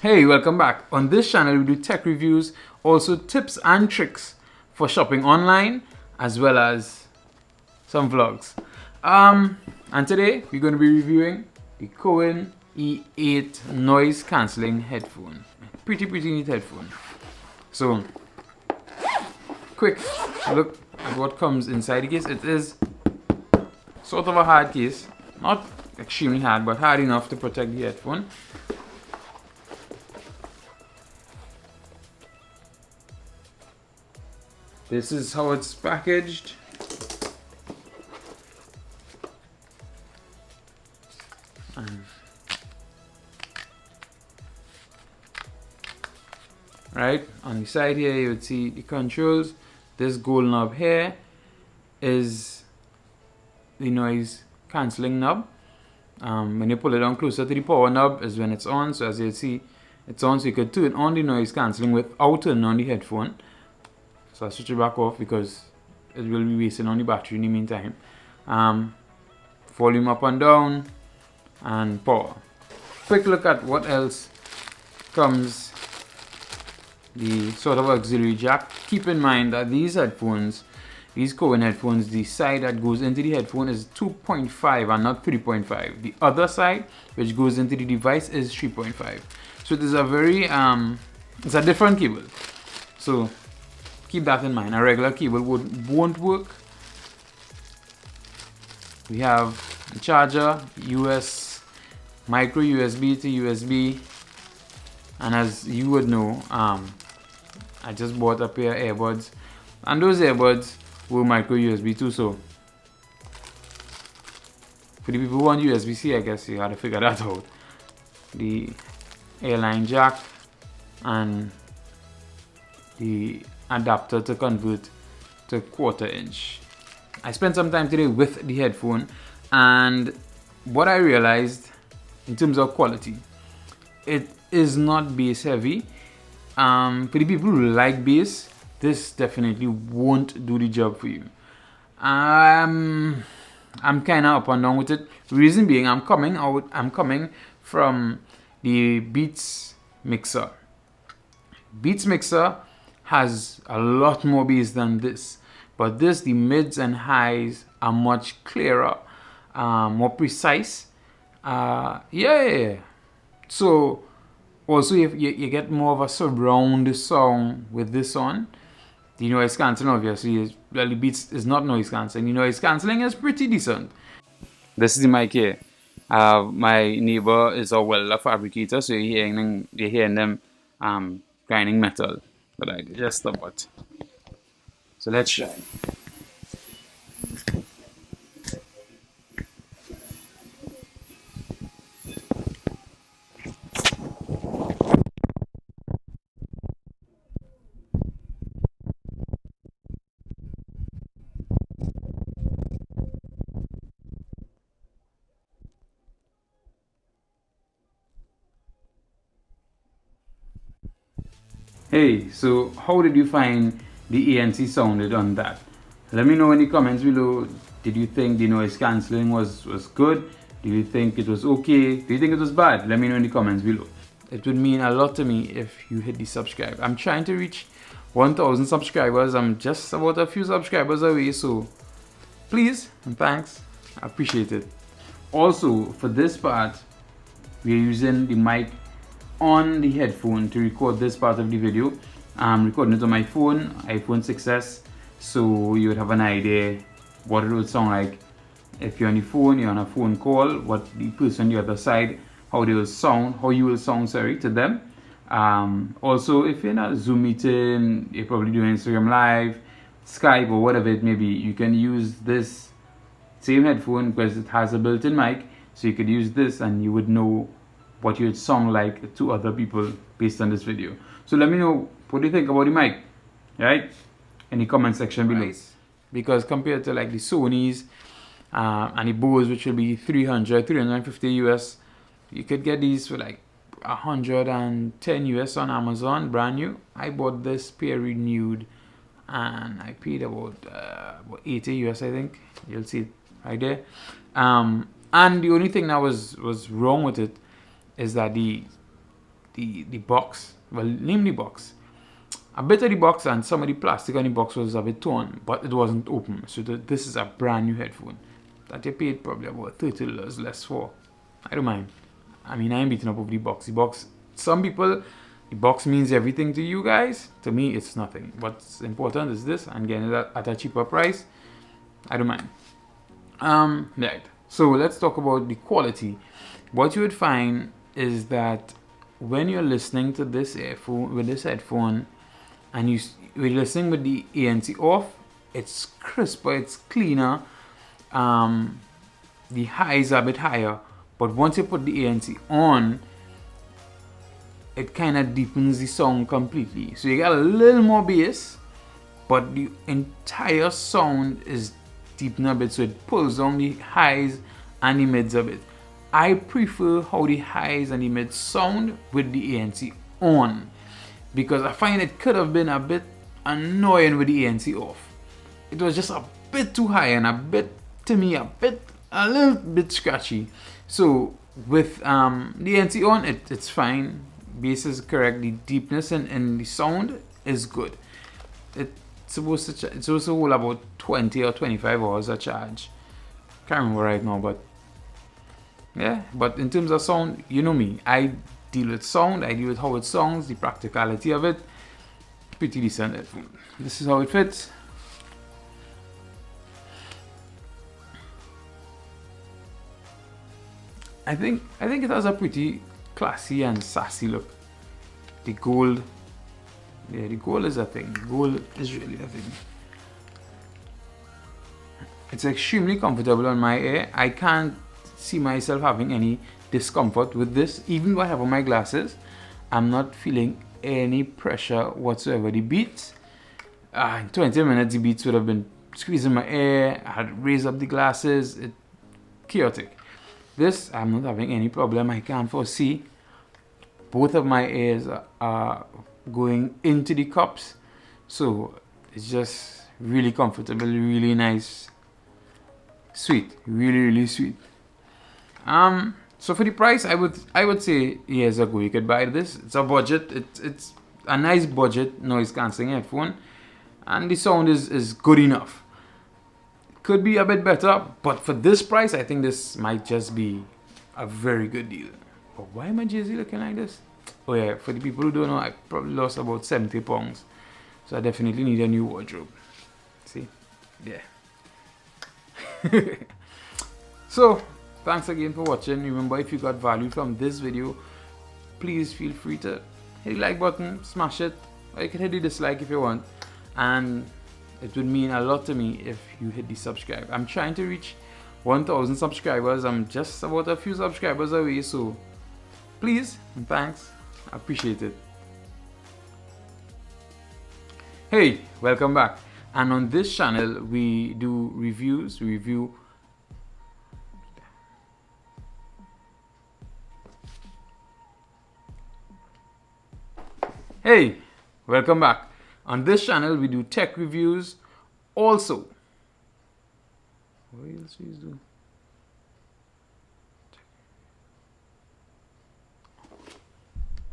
Hey, welcome back. On this channel, we do tech reviews, also tips and tricks for shopping online, as well as some vlogs. And today, we're going to be reviewing the Cowin E8 noise cancelling headphone. Pretty neat headphone. So, quick look at what comes inside the case. It is sort of a hard case. Not extremely hard, but hard enough to protect the headphone. This is how it's packaged. Right, on the side here you would see the controls. This gold knob here is the noise cancelling knob. When you pull it down closer to the power knob is when it's on. So as you see, it's on, so you could turn on the noise cancelling without turning on the headphone. So I'll switch it back off because it will be wasting on the battery in the meantime. Volume up and down, and power. Quick look at what else comes. The sort of auxiliary jack. Keep in mind that these headphones, these Cowin headphones, the side that goes into the headphone is 2.5 and not 3.5. The other side, which goes into the device, is 3.5. So it is a very, it's a different cable. So keep that in mind. A regular cable won't work. We have the charger, US, micro USB to USB. And as you would know, I just bought a pair of earbuds, and those earbuds were micro USB too. So for the people who want USB-C, I guess you had to figure that out. The airline jack and the adapter to convert to 1/4 inch. I spent some time today with the headphone, and what I realized in terms of quality, it is not bass heavy. For the people who like bass, this definitely won't do the job for you. I'm kind of up and down with it. Reason being, I'm coming from the Beats mixer. Beats mixer has a lot more bass than this, but this, the mids and highs are much clearer, more precise. Yeah. So also you get more of a surround sound with this on. The noise cancelling obviously the Beats is not noise cancelling. The noise cancelling is pretty decent. This is the mic here. My neighbor is a welder fabricator, so you're hearing them grinding metal. But I just stop it. So let's try. Hey, so how did you find the ANC sounded on that? Let me know in the comments below. Did you think the noise cancelling was good? Do you think it was okay? Do you think it was bad? Let me know in the comments below. It would mean a lot to me if you hit the subscribe. I'm trying to reach 1,000 subscribers. I'm just about a few subscribers away, so please and thanks. I appreciate it. Also, for this part, we are using the mic on the headphone to record this part of the video. I'm recording it on my phone, iPhone 6s, so you would have an idea what it would sound like if you're on the phone, you're on a phone call, what the person on the other side, how they will sound, how you will sound, sorry, to them. Also, if you're in a Zoom meeting, you're probably doing Instagram Live, Skype, or whatever it may be, you can use this same headphone because it has a built-in mic, so you could use this and you would know what you would sound like to other people based on this video. So let me know what do you think about the mic, right? In the comment section below. Because compared to like the Sony's and the Bose, which will be 350 US, you could get these for like 110 US on Amazon, brand new. I bought this pair renewed and I paid about 80 US, I think. You'll see it right there. And the only thing that was wrong with it is that the the box, well, name the box. A bit of the box and some of the plastic on the box was a bit torn, but it wasn't open. So this is a brand new headphone that you paid probably about $30 less for. I don't mind. I mean, I ain't beating up over the box. The box, some people, the box means everything to you guys. To me, it's nothing. What's important is this, and getting it at a cheaper price. I don't mind. Right. So let's talk about the quality. What you would find is that when you're listening to this headphone, and you're listening with the ANC off, it's crisper, it's cleaner. The highs are a bit higher, but once you put the ANC on, it kind of deepens the sound completely. So you got a little more bass, but the entire sound is deepened a bit, so it pulls down the highs and the mids a bit. I prefer how the highs and the mids sound with the ANC on, because I find it could have been a bit annoying with the ANC off. It was just a bit too high and a little bit scratchy. So with the ANC on, it's fine. Bass is correct. The deepness and the sound is good. It's supposed to hold about 20 or 25 hours of charge. Can't remember right now, but yeah. But in terms of sound, you know me. I deal with sound. I deal with how it sounds, the practicality of it. Pretty decent headphone. This is how it fits. I think it has a pretty classy and sassy look. The gold, yeah, the gold is a thing. Gold is really a thing. It's extremely comfortable on my ear. I can't see myself having any discomfort with this. Even though I have on my glasses, I'm not feeling any pressure whatsoever. The beats, in 20 minutes, the beats would have been squeezing my ear. I had to raise up the glasses. It's chaotic. This, I'm not having any problem. I can't foresee. Both of my ears are going into the cups, so it's just really comfortable, really nice, sweet, really sweet. So for the price, I would say years ago you could buy this. It's a budget. It's a nice budget noise cancelling headphone, and the sound is good enough. Could be a bit better, but for this price, I think this might just be a very good deal. But why am I Jay-Z looking like this? Oh yeah, for the people who don't know, I probably lost about 70 pounds. So I definitely need a new wardrobe. See? Yeah. So, thanks again for watching. Remember, if you got value from this video, please feel free to hit the like button, smash it, or you can hit the dislike if you want. And it would mean a lot to me if you hit the subscribe. I'm trying to reach 1,000 subscribers. I'm just about a few subscribers away, so please and thanks. I appreciate it. Hey, welcome back. And on this channel, we do reviews. We review Hey, welcome back. On this channel, we do tech reviews. Also, what else do you do?